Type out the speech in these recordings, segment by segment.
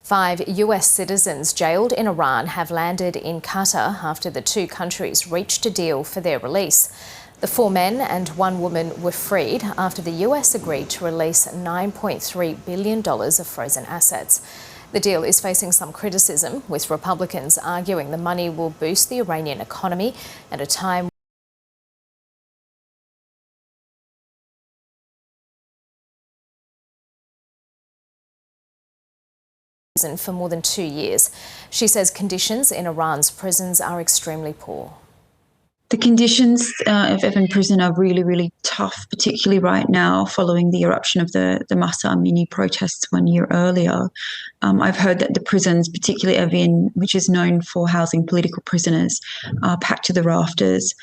5 US citizens jailed in Iran have landed in Qatar after the two countries reached a deal for their release. The 4 men and 1 woman were freed after the US agreed to release $9.3 billion of frozen assets. The deal is facing some criticism, with Republicans arguing the money will boost the Iranian economy at a time for more than 2 years. She says conditions in Iran's prisons are extremely poor. The conditions of Evan prison are really, really tough, particularly right now following the eruption of the Mahsa Amini protests 1 year earlier. I've heard that the prisons, particularly Evin, which is known for housing political prisoners, are packed to the rafters.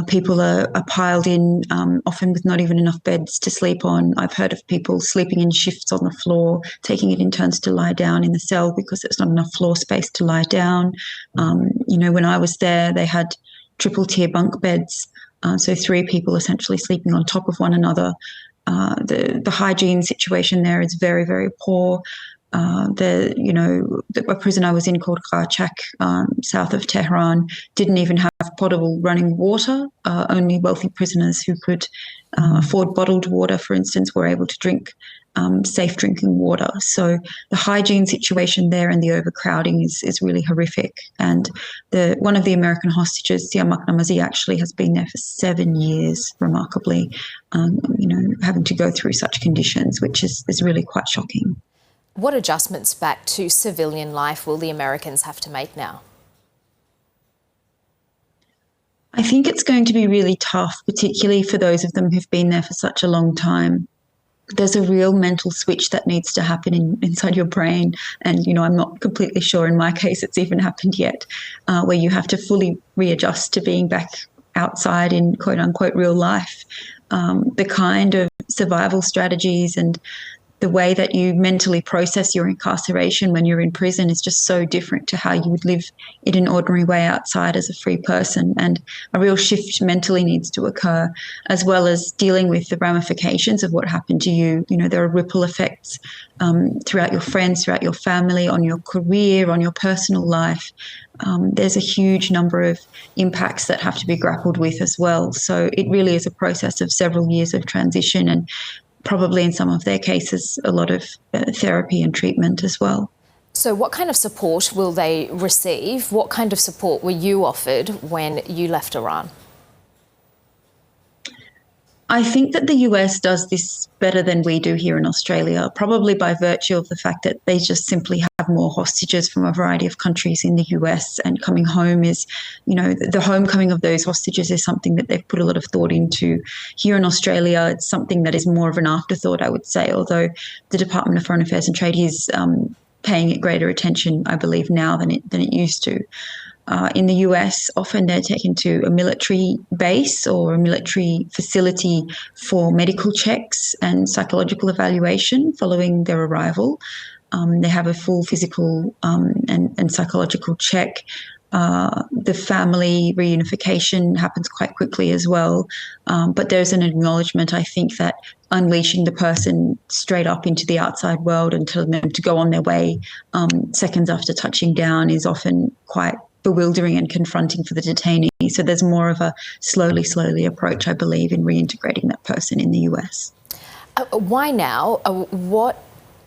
People are piled in, often with not even enough beds to sleep on. I've heard of people sleeping in shifts on the floor, taking it in turns to lie down in the cell because there's not enough floor space to lie down. When I was there, they had triple-tier bunk beds, so 3 people essentially sleeping on top of one another. The hygiene situation there is very, very poor. A prison I was in called Qarchak, south of Tehran, didn't even have potable running water. Only wealthy prisoners who could afford bottled water, for instance, were able to drink safe drinking water. So the hygiene situation there and the overcrowding is really horrific. And one of the American hostages, Siamak Namazi, actually has been there for 7 years, remarkably, having to go through such conditions, which is really quite shocking. What adjustments back to civilian life will the Americans have to make now? I think it's going to be really tough, particularly for those of them who've been there for such a long time. There's a real mental switch that needs to happen inside your brain. And, I'm not completely sure in my case it's even happened yet, where you have to fully readjust to being back outside in quote unquote real life. The kind of survival strategies and the way that you mentally process your incarceration when you're in prison is just so different to how you would live in an ordinary way outside as a free person. And a real shift mentally needs to occur, as well as dealing with the ramifications of what happened to you. There are ripple effects throughout your friends, throughout your family, on your career, on your personal life. There's a huge number of impacts that have to be grappled with as well. So it really is a process of several years of transition, and probably in some of their cases, a lot of therapy and treatment as well. So what kind of support will they receive? What kind of support were you offered when you left Iran? I think that the US does this better than we do here in Australia, probably by virtue of the fact that they just simply have more hostages from a variety of countries in the US, and coming home is, the homecoming of those hostages is something that they've put a lot of thought into. Here in Australia, it's something that is more of an afterthought, I would say, although the Department of Foreign Affairs and Trade is paying it greater attention, I believe, now than it used to. In the US, often they're taken to a military base or a military facility for medical checks and psychological evaluation following their arrival. They have a full physical and psychological check. The family reunification happens quite quickly as well. But there's an acknowledgement, I think, that unleashing the person straight up into the outside world and telling them to go on their way seconds after touching down is often quite bewildering and confronting for the detainee. So there's more of a slowly approach, I believe, in reintegrating that person in the US. Why now? What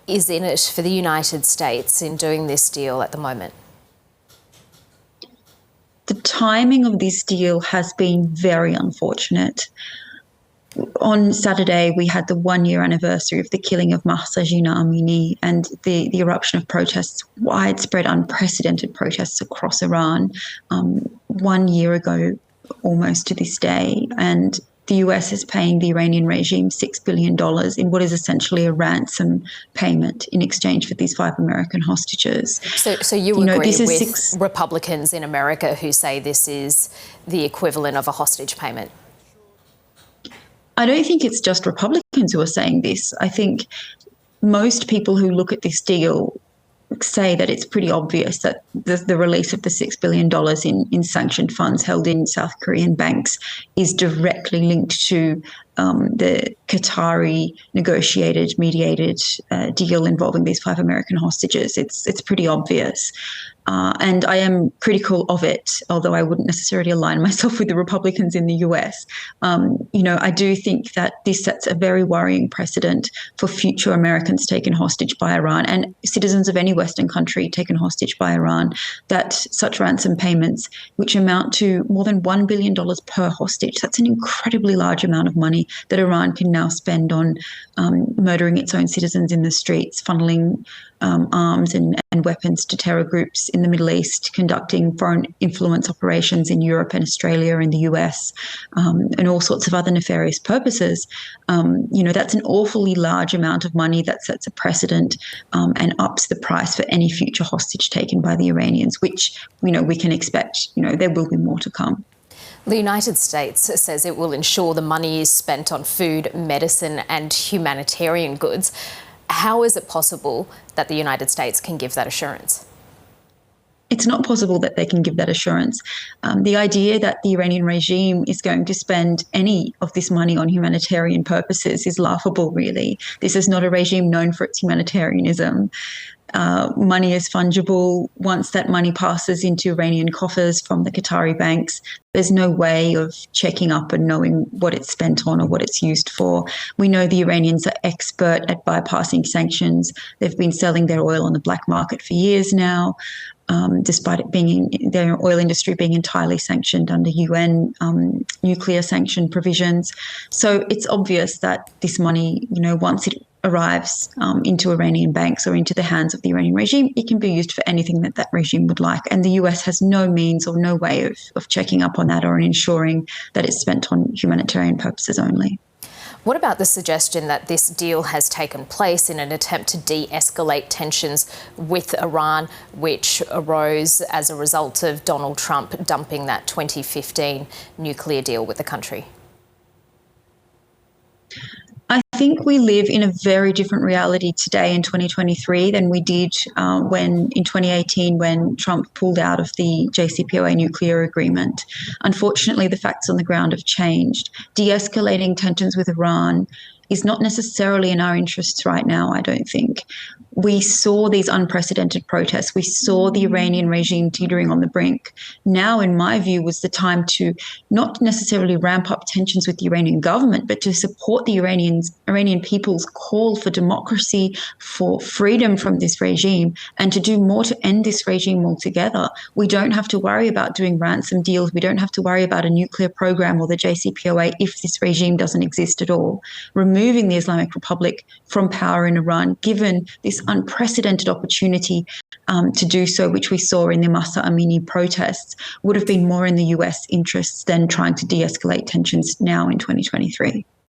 is in it for the United States in doing this deal at the moment? The timing of this deal has been very unfortunate. On Saturday, we had the 1-year anniversary of the killing of Mahsa Amini and the eruption of protests, widespread, unprecedented protests across Iran 1 year ago, almost to this day. And the US is paying the Iranian regime $6 billion in what is essentially a ransom payment in exchange for these 5 American hostages. So you agree with Republicans in America who say this is the equivalent of a hostage payment? I don't think it's just Republicans who are saying this. I think most people who look at this deal say that it's pretty obvious that the release of the $6 billion in sanctioned funds held in South Korean banks is directly linked to the Qatari negotiated, mediated deal involving these 5 American hostages. It's pretty obvious. And I am critical of it, although I wouldn't necessarily align myself with the Republicans in the US. I do think that this sets a very worrying precedent for future Americans taken hostage by Iran and citizens of any Western country taken hostage by Iran, that such ransom payments, which amount to more than $1 billion per hostage, that's an incredibly large amount of money that Iran can now spend on murdering its own citizens in the streets, funneling arms and weapons to terror groups in the Middle East, conducting foreign influence operations in Europe and Australia and the US, and all sorts of other nefarious purposes. That's an awfully large amount of money that sets a precedent and ups the price for any future hostage taken by the Iranians, which, we can expect, there will be more to come. The United States says it will ensure the money is spent on food, medicine and humanitarian goods. How is it possible that the United States can give that assurance? It's not possible that they can give that assurance. The idea that the Iranian regime is going to spend any of this money on humanitarian purposes is laughable, really. This is not a regime known for its humanitarianism. Money is fungible. Once that money passes into Iranian coffers from the Qatari banks, there's no way of checking up and knowing what it's spent on or what it's used for. We know the Iranians are expert at bypassing sanctions. They've been selling their oil on the black market for years now, despite it being their oil industry being entirely sanctioned under UN nuclear sanction provisions. So it's obvious that this money, once it arrives into Iranian banks or into the hands of the Iranian regime, it can be used for anything that regime would like. And the US has no means or no way of checking up on that or ensuring that it's spent on humanitarian purposes only. What about the suggestion that this deal has taken place in an attempt to de-escalate tensions with Iran, which arose as a result of Donald Trump dumping that 2015 nuclear deal with the country? I think we live in a very different reality today in 2023 than we did when in 2018 when Trump pulled out of the JCPOA nuclear agreement. Unfortunately, the facts on the ground have changed. De-escalating tensions with Iran is not necessarily in our interests right now, I don't think. We saw these unprecedented protests. We saw the Iranian regime teetering on the brink. Now, in my view, was the time to not necessarily ramp up tensions with the Iranian government, but to support the Iranian people's call for democracy, for freedom from this regime, and to do more to end this regime altogether. We don't have to worry about doing ransom deals. We don't have to worry about a nuclear program or the JCPOA if this regime doesn't exist at all. Removing the Islamic Republic from power in Iran, given this unprecedented opportunity to do so, which we saw in the Mahsa Amini protests, would have been more in the US interests than trying to de-escalate tensions now in 2023.